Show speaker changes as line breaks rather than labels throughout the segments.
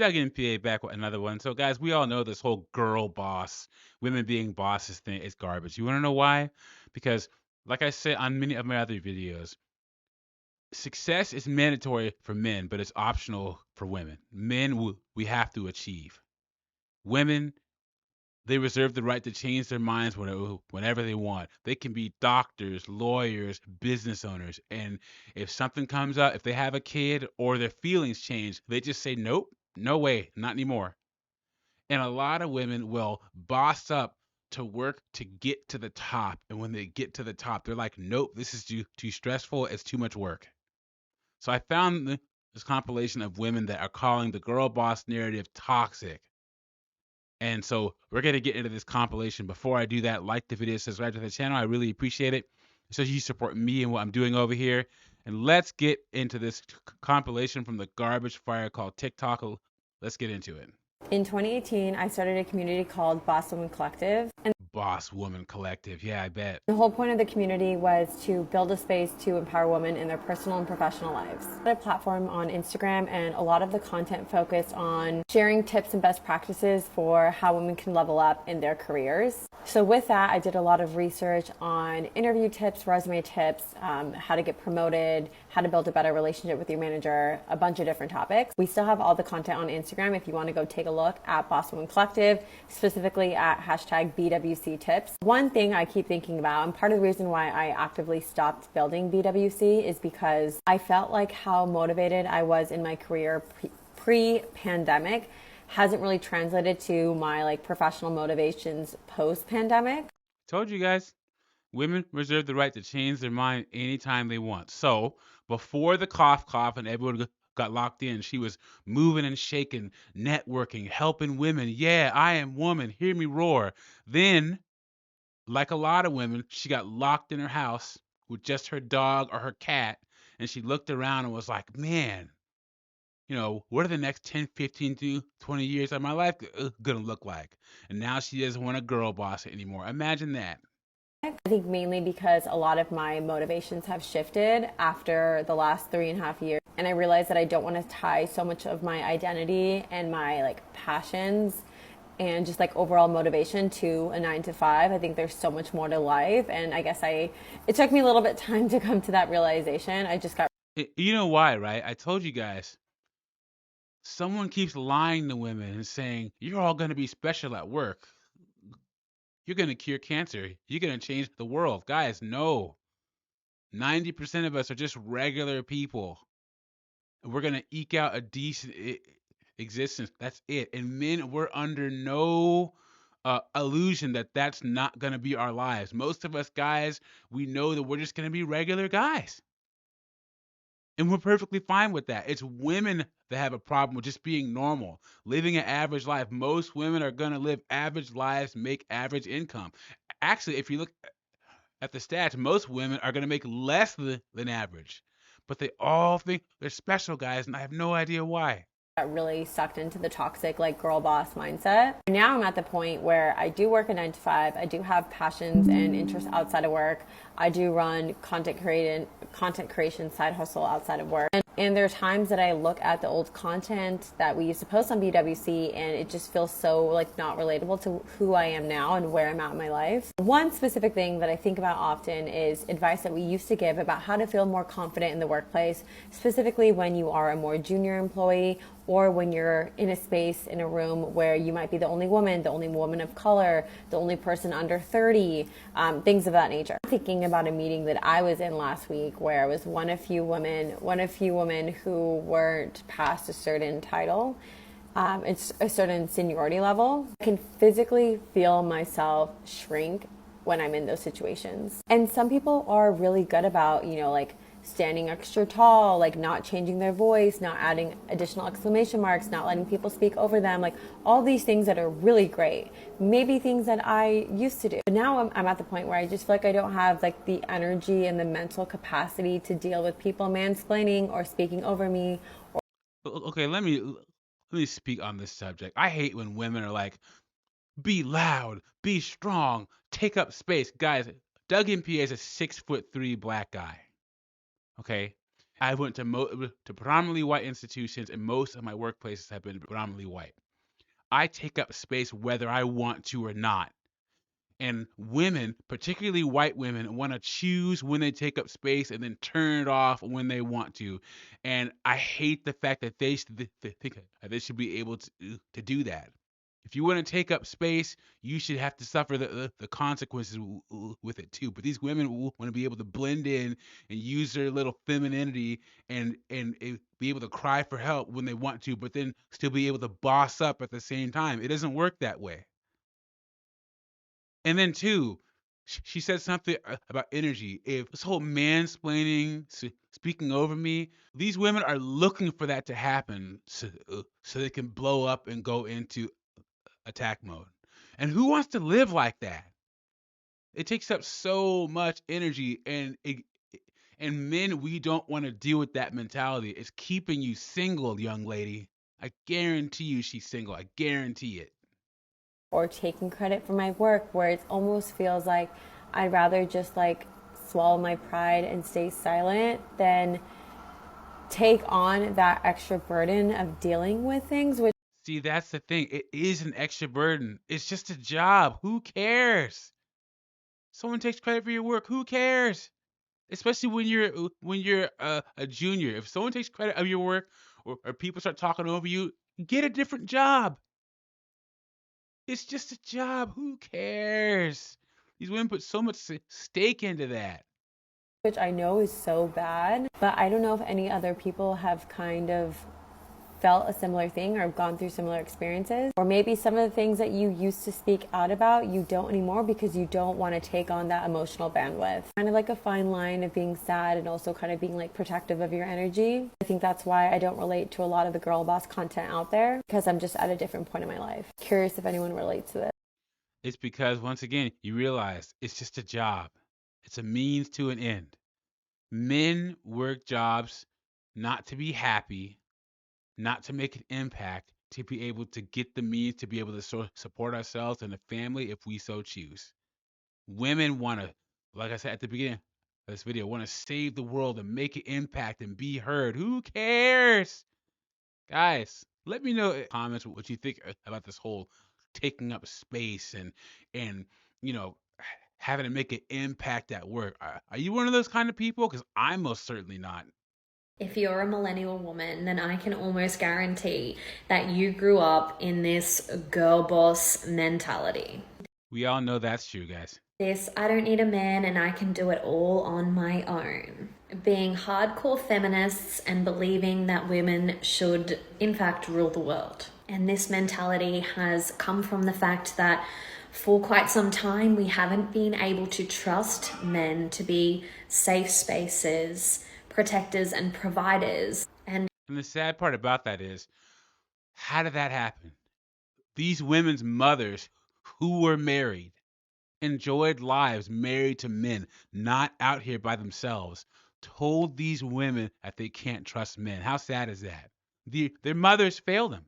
Doug NPA back with another one. So, guys, we all know this whole girl boss, women being bosses thing is garbage. You want to know why? Because, like I said on many of my other videos, success is mandatory for men, but it's optional for women. Men, we have to achieve. Women, they reserve the right to change their minds whenever they want. They can be doctors, lawyers, business owners. And if something comes up, if they have a kid or their feelings change, they just say, nope, no way, not anymore. And a lot of women will boss up to work to get to the top. And when they get to the top, they're like, nope, this is too stressful. It's too much work. So I found this compilation of women that are calling the girl boss narrative toxic. And so we're going to get into this compilation. Before I do that, like the video, subscribe to the channel. I really appreciate it. So you support me and what I'm doing over here. And let's get into this compilation from the garbage fire called TikTok. Let's get into it.
In 2018, I started a community called Boss Woman Collective. And
Boss Woman Collective. Yeah, I bet.
the whole point of the community was to build a space to empower women in their personal and professional lives. A platform on Instagram, and a lot of the content focused on sharing tips and best practices for how women can level up in their careers. So with that, I did a lot of research on interview tips, resume tips, how to get promoted, how to build a better relationship with your manager, a bunch of different topics. We still have all the content on Instagram if you want to go take a look at Boss Woman Collective, specifically at hashtag BWC tips. One thing I keep thinking about, and part of the reason why I actively stopped building BWC, is because I felt like how motivated I was in my career pre-pandemic hasn't really translated to my professional motivations post-pandemic.
Told you guys. Women reserve the right to change their mind anytime they want. So before the cough and everyone got locked in, she was moving and shaking, networking, helping women. Yeah, I am woman. Hear me roar. Then, like a lot of women, she got locked in her house with just her dog or her cat, and she looked around and was like, man, what are the next 10, 15 to 20 years of my life gonna look like? And now she doesn't want a girl boss anymore. Imagine that.
I think mainly because a lot of my motivations have shifted after the last 3.5 years. And I realized that I don't want to tie so much of my identity and my passions and just overall motivation to a 9 to 5. I think there's so much more to life. And I guess it took me a little bit of time to come to that realization. I just got.
You know why, right? I told you guys. Someone keeps lying to women and saying, you're all going to be special at work. You're going to cure cancer. You're going to change the world. Guys, no. 90% of us are just regular people. And we're going to eke out a decent existence. That's it. And men, we're under no illusion that that's not going to be our lives. Most of us guys, we know that we're just going to be regular guys. And we're perfectly fine with that. It's women that have a problem with just being normal, living an average life. Most women are going to live average lives, make average income. Actually, if you look at the stats, most women are going to make less than average. But they all think they're special, guys, and I have no idea why.
Got really sucked into the toxic girl boss mindset. Now I'm at the point where I do work a 9 to 5. I do have passions and interests outside of work. I do run content creation side hustle outside of work. And there are times that I look at the old content that we used to post on BWC, and it just feels so not relatable to who I am now and where I'm at in my life. One specific thing that I think about often is advice that we used to give about how to feel more confident in the workplace, specifically when you are a more junior employee or when you're in a space, in a room where you might be the only woman of color, the only person under 30, things of that nature. I'm thinking about a meeting that I was in last week where I was one of few women who weren't past a certain title. It's a certain seniority level. I can physically feel myself shrink when I'm in those situations. And some people are really good about, standing extra tall, not changing their voice, not adding additional exclamation marks, not letting people speak over them, all these things that are really great. Maybe things that I used to do. But now I'm at the point where I just feel like I don't have the energy and the mental capacity to deal with people mansplaining or speaking over me.
Okay, let me speak on this subject. I hate when women are like, be loud, be strong, take up space. Guys, Doug NPA is a 6'3" black guy. Okay? I went to predominantly white institutions, and most of my workplaces have been predominantly white. I take up space whether I want to or not. And women, particularly white women, want to choose when they take up space and then turn it off when they want to. And I hate the fact that they think that they should be able to do that. If you want to take up space, you should have to suffer the consequences with it too. But these women want to be able to blend in and use their little femininity and be able to cry for help when they want to, but then still be able to boss up at the same time. It doesn't work that way. And then two, she said something about energy. If this whole mansplaining, speaking over me, these women are looking for that to happen so they can blow up and go into attack mode. And who wants to live like that? It takes up so much energy, and men, we don't want to deal with that mentality. It's keeping you single, young lady. I guarantee you she's single. I guarantee it.
Or taking credit for my work, where it almost feels like I'd rather just like swallow my pride and stay silent than take on that extra burden of dealing with things, which
See, that's the thing. It is an extra burden. It's just a job. Who cares? Someone takes credit for your work. Who cares? Especially when you're a junior. If someone takes credit of your work, or people start talking over you, get a different job. It's just a job. Who cares? These women put so much stake into that.
I know is so bad, but I don't know if any other people have kind of felt a similar thing or gone through similar experiences, or maybe some of the things that you used to speak out about you don't anymore because you don't want to take on that emotional bandwidth. Kind of like a fine line of being sad and also kind of being like protective of your energy. I think that's why I don't relate to a lot of the girl boss content out there, because I'm just at a different point in my life. Curious if anyone relates to this.
It's because, once again, you realize it's just a job. It's a means to an end. Men work jobs not to be happy, not to make an impact, to be able to get the means to be able to support ourselves and a family if we so choose. Women want to, like I said at the beginning of this video, want to save the world and make an impact and be heard. Who cares? Guys, let me know in the comments what you think about this whole taking up space and you know having to make an impact at work. Are you one of those kind of people? Because I'm most certainly not.
If you're a millennial woman, then I can almost guarantee that you grew up in this girl boss mentality.
We all know that's true, guys.
This, I don't need a man and I can do it all on my own. Being hardcore feminists and believing that women should, in fact, rule the world. And this mentality has come from the fact that for quite some time we haven't been able to trust men to be safe spaces, protectors and providers. And
the sad part about that is, how did that happen? These women's mothers who were married, enjoyed lives married to men, not out here by themselves, told these women that they can't trust men. How sad is that? Their mothers failed them.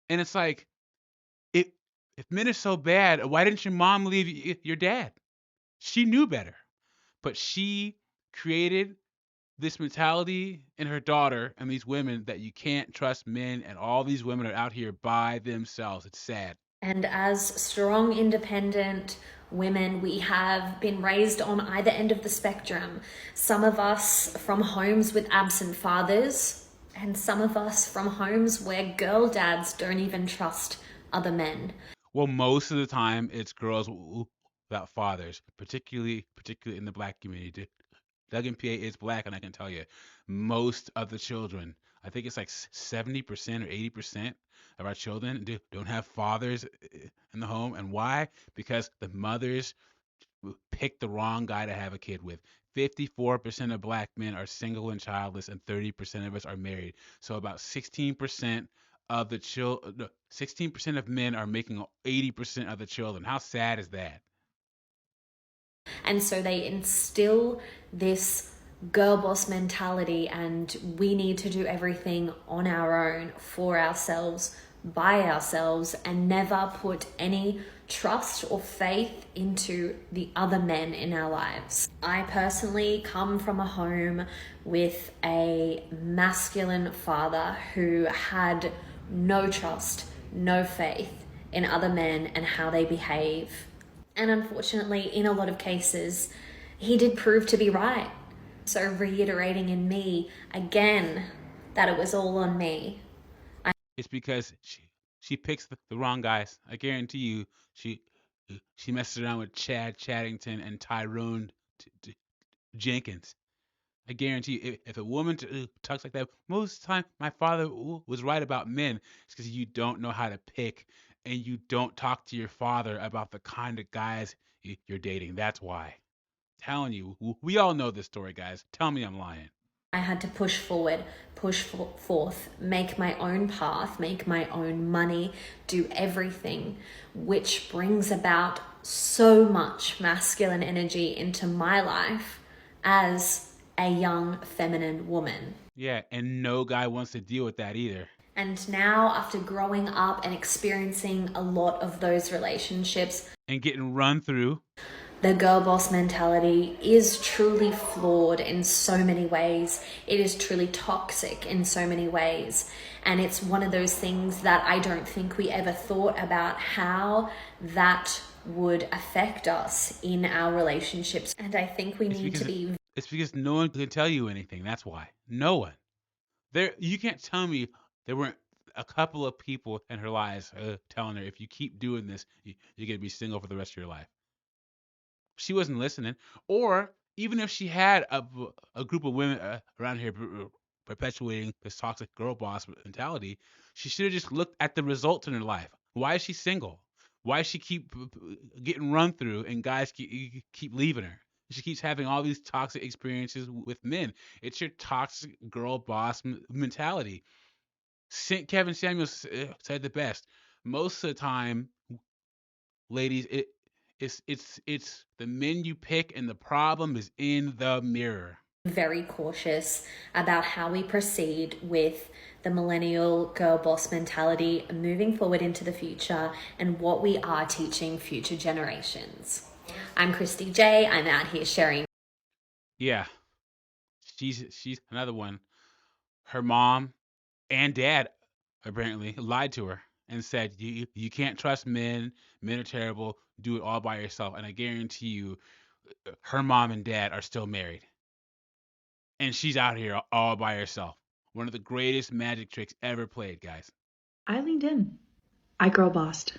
And it's like, if men are so bad, why didn't your mom leave your dad? She knew better. But she created this mentality in her daughter and these women that you can't trust men, and all these women are out here by themselves. It's sad.
And as strong, independent women, we have been raised on either end of the spectrum. Some of us from homes with absent fathers, and some of us from homes where girl dads don't even trust other men.
Well, most of the time it's girls without fathers, particularly in the black community. Doug and PA is black, and I can tell you, most of the children, I think it's like 70% or 80% of our children don't have fathers in the home. And why? Because the mothers picked the wrong guy to have a kid with. 54% of black men are single and childless, and 30% of us are married. So about 16% of the 16% of men are making 80% of the children. How sad is that?
And so they instill this girl boss mentality, and we need to do everything on our own, for ourselves, by ourselves, and never put any trust or faith into the other men in our lives. I personally come from a home with a masculine father who had no trust, no faith in other men and how they behave. And unfortunately, in a lot of cases, he did prove to be right. So reiterating in me again that it was all on me.
It's because she picks the wrong guys. I guarantee you, she messes around with Chad Chaddington and Tyrone Jenkins. I guarantee you, if a woman talks like that, most of the time my father was right about men. It's because you don't know how to pick, and you don't talk to your father about the kind of guys you're dating. That's why. Telling you, we all know this story, guys. Tell me I'm lying.
I had to push forward, forth, make my own path, make my own money, do everything, which brings about so much masculine energy into my life as a young feminine woman.
Yeah, and no guy wants to deal with that either.
And now, after growing up and experiencing a lot of those relationships,
and getting run through,
the girl boss mentality is truly flawed in so many ways. It is truly toxic in so many ways. And it's one of those things that I don't think we ever thought about how that would affect us in our relationships. And I think we need to be...
It's because no one can tell you anything. That's why. No one. You can't tell me there weren't a couple of people in her lives telling her, if you keep doing this, you're going to be single for the rest of your life. She wasn't listening. Or even if she had a group of women around here perpetuating this toxic girl boss mentality, she should have just looked at the results in her life. Why is she single? Why does she keep getting run through and guys keep leaving her? She keeps having all these toxic experiences with men. It's your toxic girl boss mentality. Kevin Samuels said the best. Most of the time, ladies, it's the men you pick, and the problem is in the mirror.
Very cautious about how we proceed with the millennial girl boss mentality moving forward into the future and what we are teaching future generations. I'm Christy J. I'm out here sharing.
Yeah, she's another one. Her mom and dad apparently lied to her and said, you can't trust men. Men are terrible. Do it all by yourself. And I guarantee you, her mom and dad are still married. And she's out here all by herself. One of the greatest magic tricks ever played, guys.
I leaned in. I girl bossed.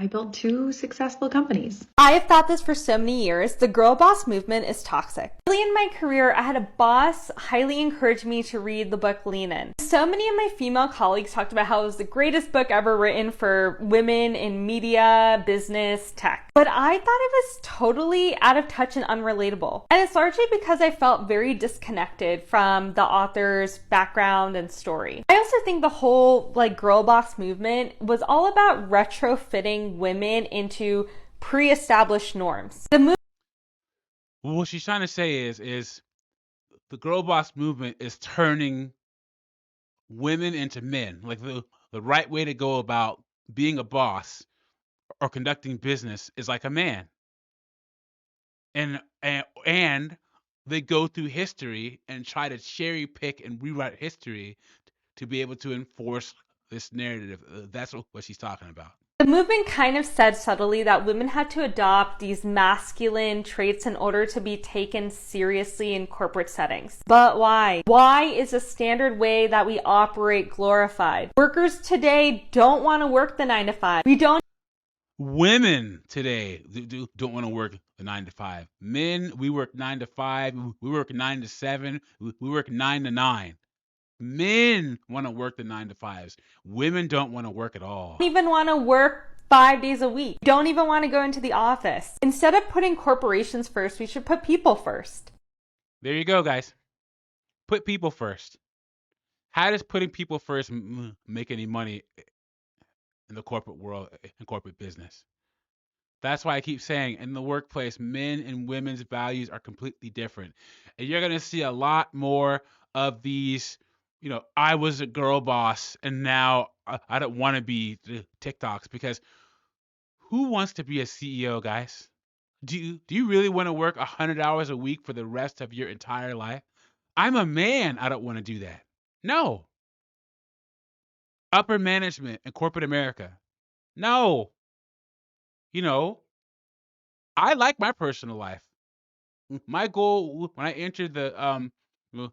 I built 2 successful companies.
I have thought this for so many years. The girl boss movement is toxic. Early in my career, I had a boss highly encourage me to read the book Lean In. So many of my female colleagues talked about how it was the greatest book ever written for women in media, business, tech. But I thought it was totally out of touch and unrelatable. And it's largely because I felt very disconnected from the author's background and story. I also think the whole girl boss movement was all about retrofitting women into pre-established norms.
What she's trying to say is the girl boss movement is turning women into men. Like the right way to go about being a boss or conducting business is like a man. And they go through history and try to cherry pick and rewrite history to be able to enforce this narrative. That's what she's talking about.
The movement kind of said subtly that women had to adopt these masculine traits in order to be taken seriously in corporate settings. But why? Why is the standard way that we operate glorified? Workers today don't want to work the 9 to 5.
Women today don't want to work the 9 to 5. Men, we work 9 to 5. We work 9 to 7. We work 9 to 9. Men want to work the 9 to 5s. Women don't want to work at all.
Don't even want to work 5 days a week. Don't even want to go into the office. Instead of putting corporations first, we should put people first.
There you go, guys. Put people first. How does putting people first make any money in the corporate world, in corporate business? That's why I keep saying in the workplace, men and women's values are completely different. And you're going to see a lot more of these, I was a girl boss and now I don't want to be TikToks, because Who wants to be a CEO, guys? Do you really want to work 100 hours a week for the rest of your entire life? I'm a man. I don't want to do that. No. Upper management in corporate America. No. You know, I like my personal life. My goal when I entered the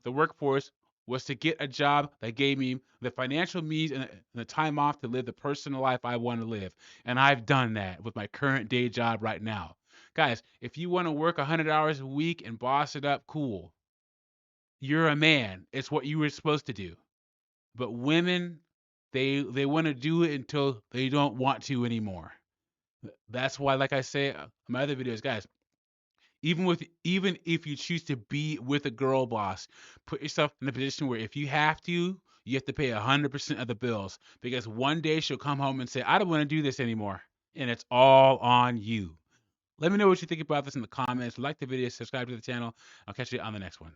workforce was to get a job that gave me the financial means and the time off to live the personal life I want to live. And I've done that with my current day job right now. Guys, if you want to work 100 hours a week and boss it up, cool. You're a man. It's what you were supposed to do. But women, they want to do it until they don't want to anymore. That's why, like I say in my other videos, guys, even if you choose to be with a girl boss, put yourself in a position where if you have to pay 100% of the bills, because one day she'll come home and say, I don't want to do this anymore. And it's all on you. Let me know what you think about this in the comments. Like the video, subscribe to the channel. I'll catch you on the next one.